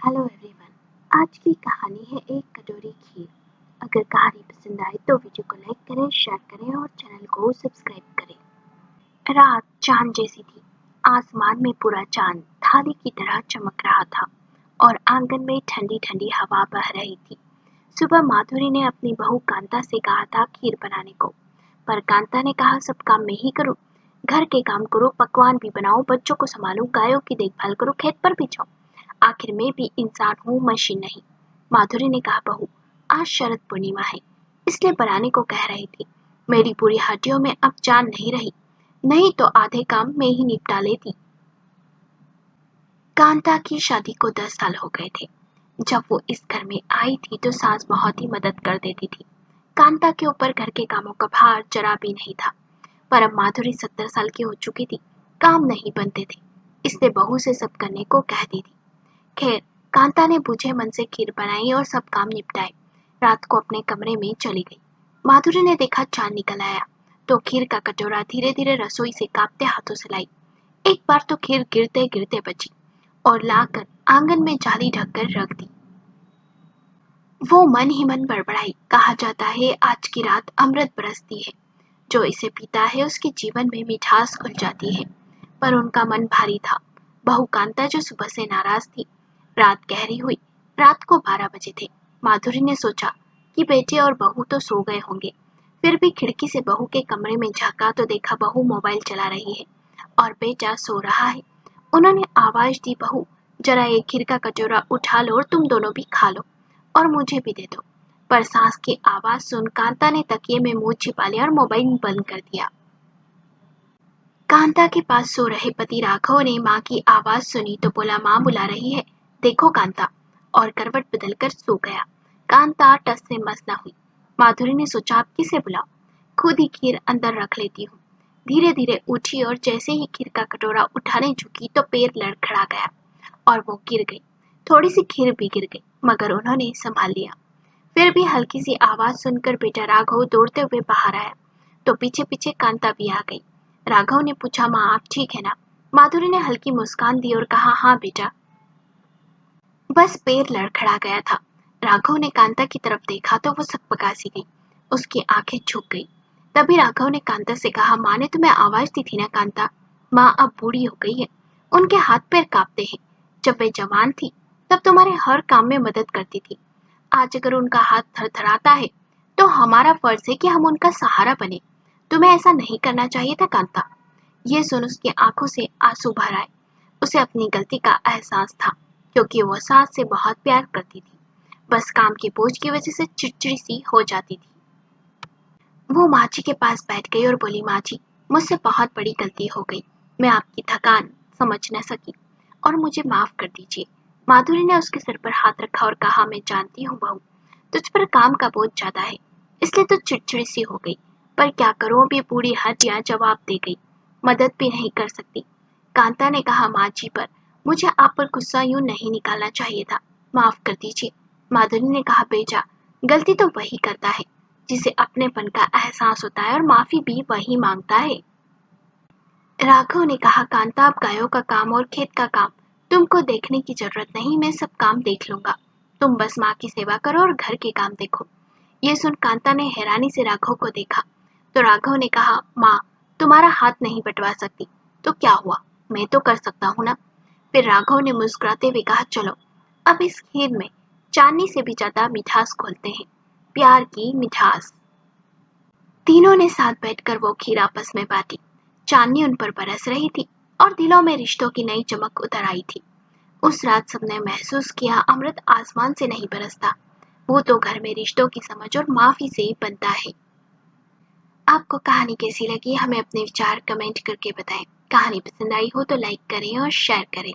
Hello everyone. आज की कहानी है एक कटोरी खीर। अगर कहानी पसंद आए तो वीडियो को लाइक करें, शेयर करें और चैनल को सब्सक्राइब करें। रात चांद जैसी थी। आसमान में पूरा चांद थाली की तरह चमक रहा था और आंगन में ठंडी ठंडी हवा बह रही थी। सुबह माधुरी ने अपनी बहू कांता से कहा था खीर बनाने को, पर कांता ने कहा सब काम मैं ही करूं। घर के काम करो, पकवान भी बनाओ, बच्चों को संभालो, गायों की देखभाल करो, खेत पर भी जाओ। आखिर मैं भी इंसान हूँ, मशीन नहीं। माधुरी ने कहा बहू, आज शरद पूर्णिमा है, इसलिए बनाने को कह रही थी। मेरी पूरी हड्डियों में अब जान नहीं रही, नहीं तो आधे काम मैं ही निपटा लेती। कांता की शादी को 10 साल हो गए थे। जब वो इस घर में आई थी तो सास बहुत ही मदद कर देती थी। कांता के ऊपर घर के कामों का भार जरा भी नहीं था। पर अब माधुरी 70 साल की हो चुकी थी, काम नहीं बनते थे, इसलिए बहू से सब करने को कहती थी। खैर, कांता ने बुझे मन से खीर बनाई और सब काम निपटाए। रात को अपने कमरे में चली गई। माधुरी ने देखा चांद निकल आया तो खीर का कटोरा धीरे धीरे रसोई से कांपते हाथों से लाई। एक बार तो खीर गिरते गिरते बची और लाकर आंगन में जाली ढककर रख दी। वो मन ही मन बड़बड़ाई। कहा जाता है आज की रात अमृत बरसती है, जो इसे पीता है उसके जीवन में मिठास घुल जाती है। पर उनका मन भारी था। बहू कांता जो सुबह से नाराज थी। रात गहरी हुई। रात को 12 बजे थे। माधुरी ने सोचा कि बेटे और बहू तो सो गए होंगे। फिर भी खिड़की से बहू के कमरे में झांका तो देखा बहू मोबाइल चला रही है और बेटा सो रहा है। उन्होंने आवाज दी, बहू जरा एक खीर का कटोरा उठा लो और तुम दोनों भी खा लो और मुझे भी दे दो। पर सांस की आवाज सुन कांता ने तकिए में मुंह छिपा लिया और मोबाइल बंद कर दिया। कांता के पास सो रहे पति राघव ने माँ की आवाज सुनी तो बोला, माँ बुला रही है, देखो कांता, और करवट बदलकर सो गया। कांता टस से मस न हुई। माधुरी ने सोचा अब किसे बुलाओ, खुद ही खीर अंदर रख लेती हूँ। धीरे धीरे उठी और जैसे ही खीर का कटोरा उठाने झुकी तो पैर लड़खड़ा गया और वो गिर गई। थोड़ी सी खीर भी गिर गई, मगर उन्होंने संभाल लिया। फिर भी हल्की सी आवाज सुनकर बेटा राघव दौड़ते हुए बाहर आया तो पीछे पीछे कांता भी आ गई। राघव ने पूछा, माँ आप ठीक है ना? माधुरी ने हल्की मुस्कान दी और कहा, हाँ बेटा, बस पैर लड़खड़ा गया था। राघव ने कांता की तरफ देखा तो वो सकपका सी गई, उसकी आंखें झुक गई। तभी राघव ने कांता से कहा, माँ ने तुम्हें आवाज दी थी ना कांता, माँ अब बूढ़ी हो गई है, उनके हाथ पैर कांपते हैं। जब वे जवान थी तब तुम्हारे हर काम में मदद करती थी। आज अगर उनका हाथ थरथराता है तो हमारा फर्ज है कि हम उनका सहारा बने। तुम्हें ऐसा नहीं करना चाहिए था कांता। ये सुन उसकी आंखों से आंसू भर आए। उसे अपनी गलती का एहसास था, क्योंकि वो सास से बहुत प्यार करती थी, बस काम के बोझ की वजह से चिड़चिड़ी सी हो जाती थी। वो माँ जी के पास बैठ गई और बोली, माँ जी मुझसे बहुत बड़ी गलती हो गई, मैं आपकी थकान समझ न सकी और मुझे माफ कर दीजिए। माधुरी ने उसके सिर पर हाथ रखा और कहा, मैं जानती हूँ बहू, तुझ पर काम का बोझ ज्यादा है, इसलिए तो चिड़चिड़ी सी हो गई, पर क्या करूँ अब ये बूढ़ी हड्डियां जवाब दे गई, मदद भी नहीं कर सकती। कांता ने कहा, माँ जी पर मुझे आप पर गुस्सा यूं नहीं निकालना चाहिए था, माफ कर दीजिए। माधुरी ने कहा, बेटा गलती तो वही करता है जिसे अपनेपन का एहसास होता है और माफी भी वही मांगता है। राघव ने कहा, कांता अब गायों का काम और खेत का काम तुमको देखने की जरूरत नहीं, मैं सब काम देख लूंगा, तुम बस माँ की सेवा करो और घर के काम देखो। ये सुन कांता ने हैरानी से राघव को देखा तो राघव ने कहा, माँ तुम्हारा हाथ नहीं बटवा सकती तो क्या हुआ, मैं तो कर सकता हूँ ना। फिर राघव ने मुस्कुराते हुए कहा, चलो अब इस खीर में चांदनी से भी ज्यादा मिठास घोलते हैं, प्यार की मिठास। तीनों ने साथ बैठकर वो खीर आपस में बांटी। चांदनी उन पर बरस रही थी और दिलों में रिश्तों की नई चमक उतर आई थी। उस रात सबने महसूस किया, अमृत आसमान से नहीं बरसता, वो तो घर में रिश्तों की समझ और माफी से बनता है। आपको कहानी कैसी लगी हमें अपने विचार कमेंट करके बताएं। कहानी पसंद आई हो तो लाइक करें और शेयर करें।